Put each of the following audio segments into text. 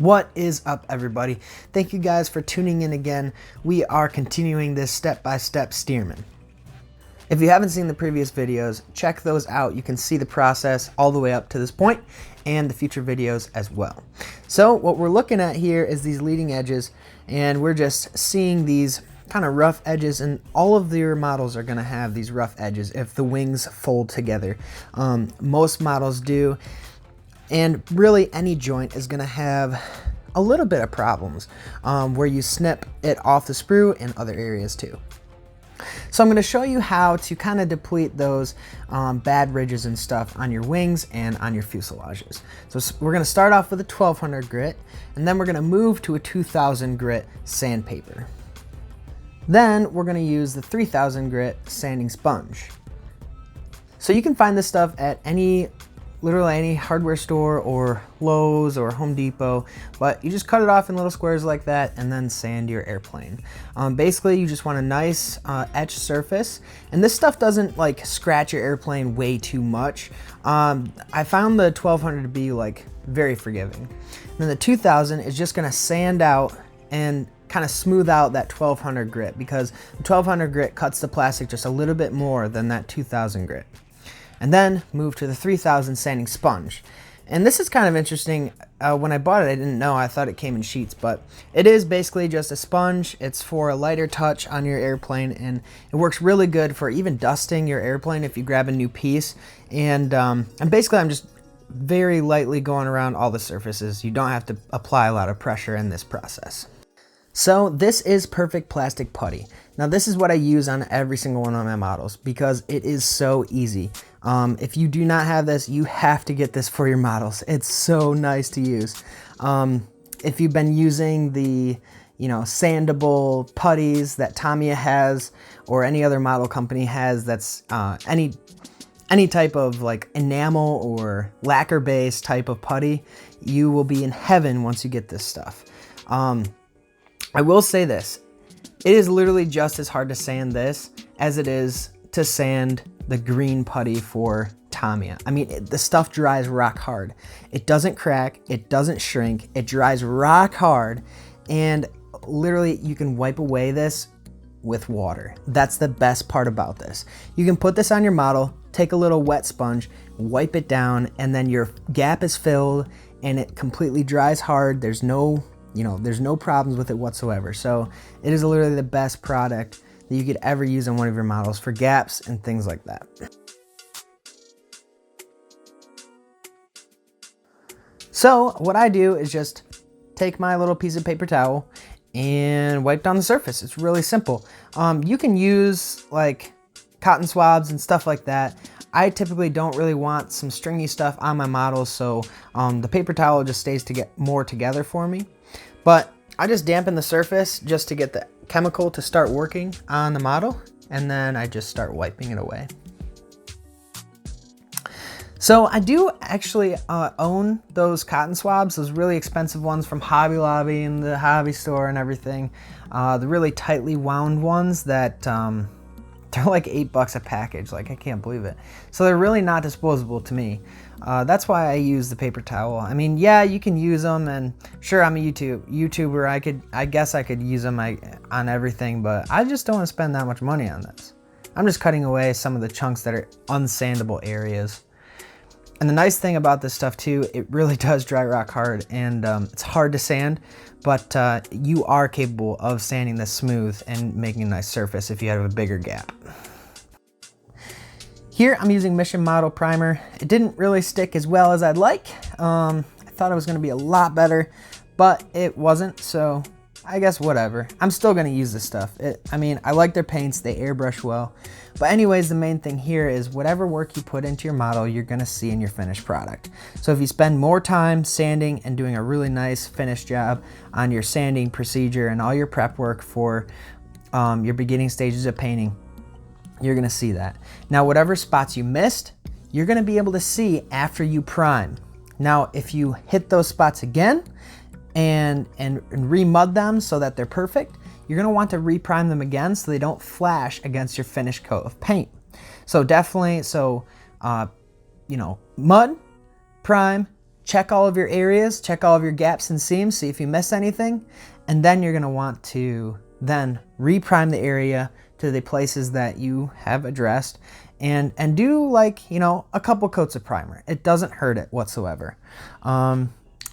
What is up, everybody? Thank you guys for tuning in again. We are continuing this step-by-step steerman. If you haven't seen the previous videos, check those out. You can see the process all the way up to this point and the future videos as well. So what we're looking at here is these leading edges, and we're just seeing these kind of rough edges, and all of your models are going to have these rough edges if the wings fold together. Most models do. And really any joint is going to have a little bit of problems where you snip it off the sprue and other areas too. So I'm going to show you how to kind of deplete those bad ridges and stuff on your wings and on your fuselages. So we're going to start off with a 1200 grit, and then we're going to move to a 2000 grit sandpaper. Then we're going to use the 3000 grit sanding sponge. So you can find this stuff at literally any hardware store or Lowe's or Home Depot, but you just cut it off in little squares like that and then sand your airplane. Basically, you just want a nice etched surface, and this stuff doesn't like scratch your airplane way too much. I found the 1200 to be like very forgiving. And then the 2000 is just gonna sand out and kind of smooth out that 1200 grit, because the 1200 grit cuts the plastic just a little bit more than that 2000 grit. And then move to the 3000 sanding sponge. And this is kind of interesting. When I bought it, I didn't know. I thought it came in sheets, but it is basically just a sponge. It's for a lighter touch on your airplane, and it works really good for even dusting your airplane if you grab a new piece. And basically, I'm just very lightly going around all the surfaces. You don't have to apply a lot of pressure in this process. So this is perfect plastic putty. Now this is what I use on every single one of my models because it is so easy. If you do not have this, you have to get this for your models. It's so nice to use. If you've been using the sandable putties that Tamiya has or any other model company has, that's any type of like enamel or lacquer based type of putty, you will be in heaven once you get this stuff. I will say this, it is literally just as hard to sand this as it is to sand the green putty for Tamiya. I mean, the stuff dries rock hard. It doesn't crack, it doesn't shrink, it dries rock hard, and literally you can wipe away this with water. That's the best part about this. You can put this on your model, take a little wet sponge, wipe it down, and then your gap is filled and it completely dries hard. There's no problems with it whatsoever. So it is literally the best product that you could ever use on one of your models for gaps and things like that. So what I do is just take my little piece of paper towel and wipe down the surface. It's really simple. You can use like cotton swabs and stuff like that. I typically don't really want some stringy stuff on my models, so the paper towel just stays to get more together for me. But I just dampen the surface just to get the chemical to start working on the model, and then I just start wiping it away. So I do actually own those cotton swabs, those really expensive ones from Hobby Lobby and the hobby store and everything. The really tightly wound ones that they're like $8 a package. Like, I can't believe it. So they're really not disposable to me. That's why I use the paper towel. I mean, yeah, you can use them, and sure, I'm a YouTuber. I guess I could use them on everything, but I just don't want to spend that much money on this. I'm just cutting away some of the chunks that are unsandable areas. And the nice thing about this stuff too, it really does dry rock hard, and it's hard to sand, but you are capable of sanding this smooth and making a nice surface if you have a bigger gap. Here I'm using Mission Model Primer. It didn't really stick as well as I'd like. I thought it was gonna be a lot better, but it wasn't, so I guess whatever. I'm still gonna use this stuff. I mean, I like their paints, they airbrush well. But anyways, the main thing here is whatever work you put into your model, you're gonna see in your finished product. So if you spend more time sanding and doing a really nice finished job on your sanding procedure and all your prep work for your beginning stages of painting, you're gonna see that. Now, whatever spots you missed, you're gonna be able to see after you prime. Now, if you hit those spots again and re-mud them so that they're perfect, you're gonna want to reprime them again so they don't flash against your finished coat of paint. So definitely, mud, prime, check all of your areas, check all of your gaps and seams, see if you miss anything, and then you're gonna want to then reprime the area to the places that you have addressed, and do, like, you know, a couple coats of primer. It doesn't hurt it whatsoever.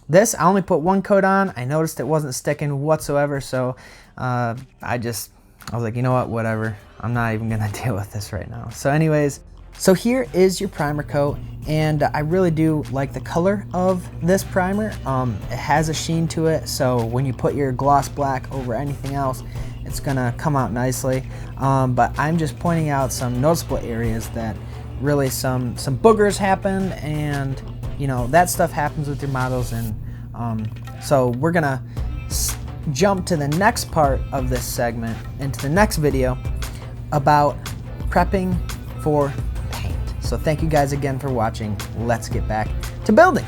This, I only put 1 coat on. I noticed it wasn't sticking whatsoever, so I was like, you know what, whatever. I'm not even gonna deal with this right now. So anyways, so here is your primer coat, and I really do like the color of this primer. It has a sheen to it, so when you put your gloss black over anything else, it's gonna come out nicely. But I'm just pointing out some noticeable areas that really some boogers happen, and you know, that stuff happens with your models. And so we're gonna jump to the next part of this segment, into the next video, about prepping for paint. So thank you guys again for watching. Let's get back to building.